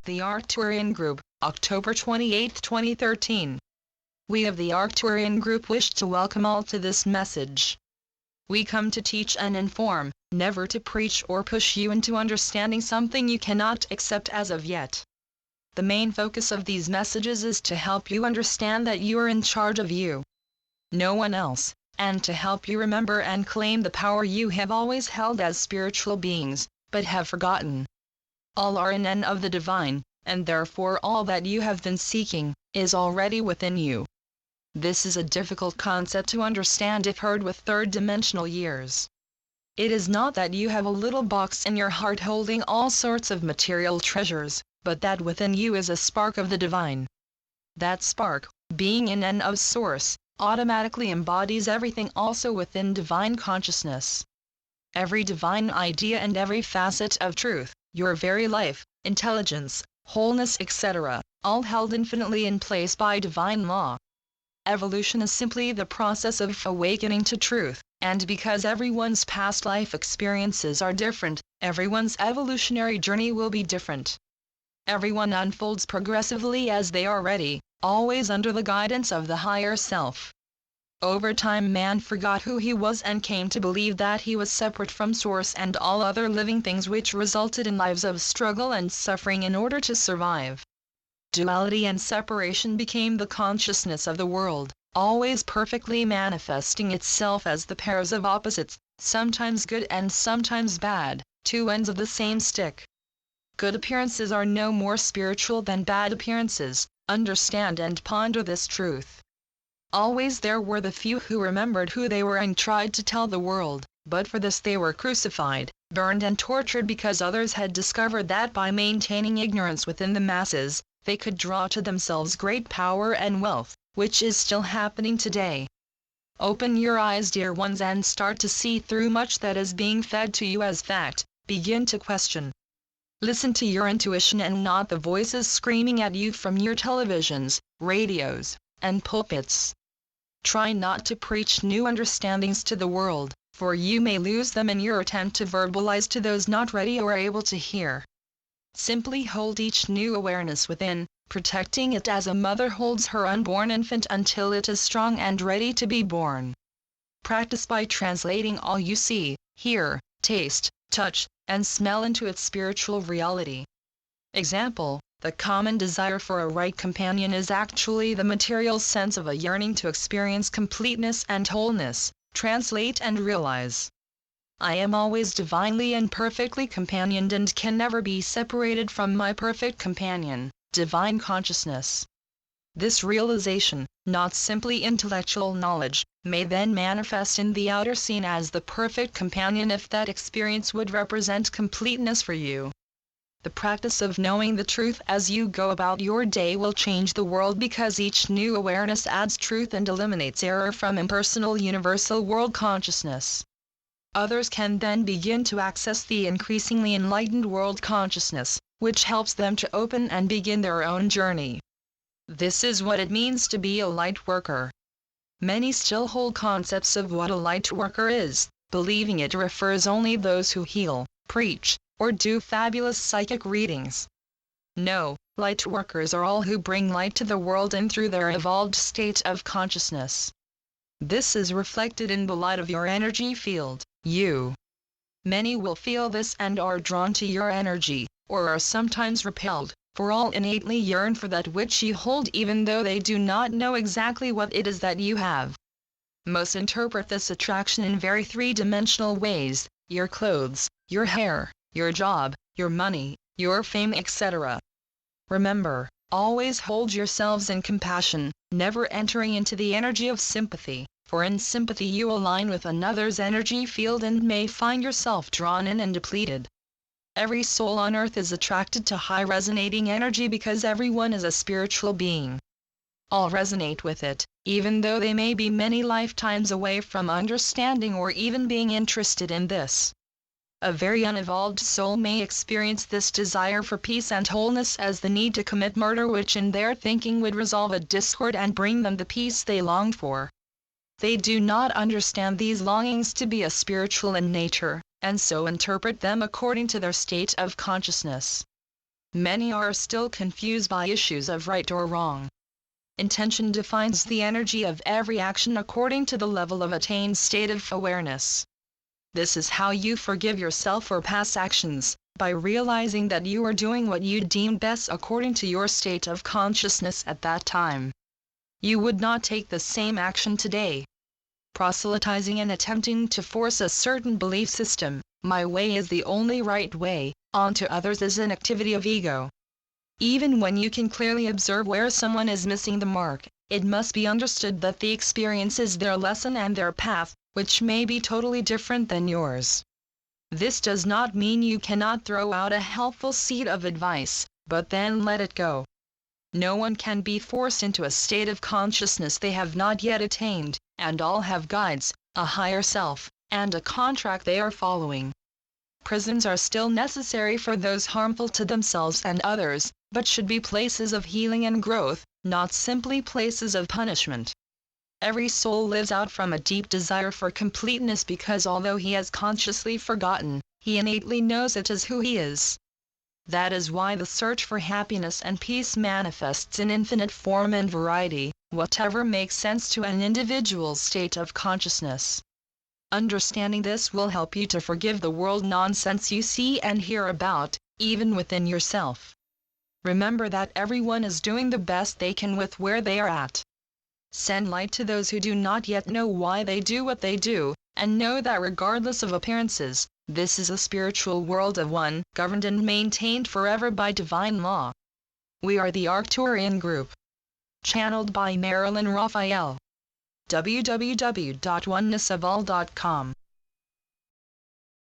The Arcturian Group, October 28, 2013. We of the Arcturian Group wish to welcome all to this message. We come to teach and inform, never to preach or push you into understanding something you cannot accept as of yet. The main focus of these messages is to help you understand that you are in charge of you, no one else, and to help you remember and claim the power you have always held as spiritual beings, but have forgotten. All are in and of the divine, and therefore all that you have been seeking is already within you. This is a difficult concept to understand if heard with third-dimensional ears. It is not that you have a little box in your heart holding all sorts of material treasures, but that within you is a spark of the divine. That spark, being in and of source, automatically embodies everything also within divine consciousness. Every divine idea and every facet of truth, your very life, intelligence, wholeness, etc., all held infinitely in place by divine law. Evolution is simply the process of awakening to truth, and because everyone's past life experiences are different, everyone's evolutionary journey will be different. Everyone unfolds progressively as they are ready, always under the guidance of the higher self. Over time man forgot who he was and came to believe that he was separate from source and all other living things, which resulted in lives of struggle and suffering in order to survive. Duality and separation became the consciousness of the world, always perfectly manifesting itself as the pairs of opposites, sometimes good and sometimes bad, two ends of the same stick. Good appearances are no more spiritual than bad appearances. Understand and ponder this truth. Always there were the few who remembered who they were and tried to tell the world, but for this they were crucified, burned and tortured because others had discovered that by maintaining ignorance within the masses, they could draw to themselves great power and wealth, which is still happening today. Open your eyes, dear ones, and start to see through much that is being fed to you as fact. Begin to question. Listen to your intuition and not the voices screaming at you from your televisions, radios, and pulpits. Try not to preach new understandings to the world, for you may lose them in your attempt to verbalize to those not ready or able to hear. Simply hold each new awareness within, protecting it as a mother holds her unborn infant until it is strong and ready to be born. Practice by translating all you see, hear, taste, touch, and smell into its spiritual reality. Example: the common desire for a right companion is actually the material sense of a yearning to experience completeness and wholeness. Translate and realize. I am always divinely and perfectly companioned and can never be separated from my perfect companion, divine consciousness. This realization, not simply intellectual knowledge, may then manifest in the outer scene as the perfect companion if that experience would represent completeness for you. The practice of knowing the truth as you go about your day will change the world because each new awareness adds truth and eliminates error from impersonal universal world consciousness. Others can then begin to access the increasingly enlightened world consciousness, which helps them to open and begin their own journey. This is what it means to be a light worker. Many still hold concepts of what a light worker is, believing it refers only those who heal, preach, or do fabulous psychic readings. No, light workers are all who bring light to the world and through their evolved state of consciousness. This is reflected in the light of your energy field, you. Many will feel this and are drawn to your energy, or are sometimes repelled, for all innately yearn for that which you hold even though they do not know exactly what it is that you have. Most interpret this attraction in very three-dimensional ways: your clothes, your hair, your job, your money, your fame, etc. Remember, always hold yourselves in compassion, never entering into the energy of sympathy, for in sympathy you align with another's energy field and may find yourself drawn in and depleted. Every soul on earth is attracted to high resonating energy because everyone is a spiritual being. All resonate with it, even though they may be many lifetimes away from understanding or even being interested in this. A very unevolved soul may experience this desire for peace and wholeness as the need to commit murder, which in their thinking would resolve a discord and bring them the peace they long for. They do not understand these longings to be spiritual in nature, and so interpret them according to their state of consciousness. Many are still confused by issues of right or wrong. Intention defines the energy of every action according to the level of attained state of awareness. This is how you forgive yourself for past actions, by realizing that you are doing what you deem best according to your state of consciousness at that time. You would not take the same action today. Proselytizing and attempting to force a certain belief system, my way is the only right way, onto others is an activity of ego. Even when you can clearly observe where someone is missing the mark, it must be understood that the experience is their lesson and their path, which may be totally different than yours. This does not mean you cannot throw out a helpful seed of advice, but then let it go. No one can be forced into a state of consciousness they have not yet attained, and all have guides, a higher self, and a contract they are following. Prisons are still necessary for those harmful to themselves and others, but should be places of healing and growth, not simply places of punishment. Every soul lives out from a deep desire for completeness because although he has consciously forgotten, he innately knows it is who he is. That is why the search for happiness and peace manifests in infinite form and variety, whatever makes sense to an individual's state of consciousness. Understanding this will help you to forgive the world nonsense you see and hear about, even within yourself. Remember that everyone is doing the best they can with where they are at. Send light to those who do not yet know why they do what they do, and know that regardless of appearances, this is a spiritual world of one, governed and maintained forever by divine law. We are the Arcturian group. Channeled by Marilyn Raphael. www.onenessofall.com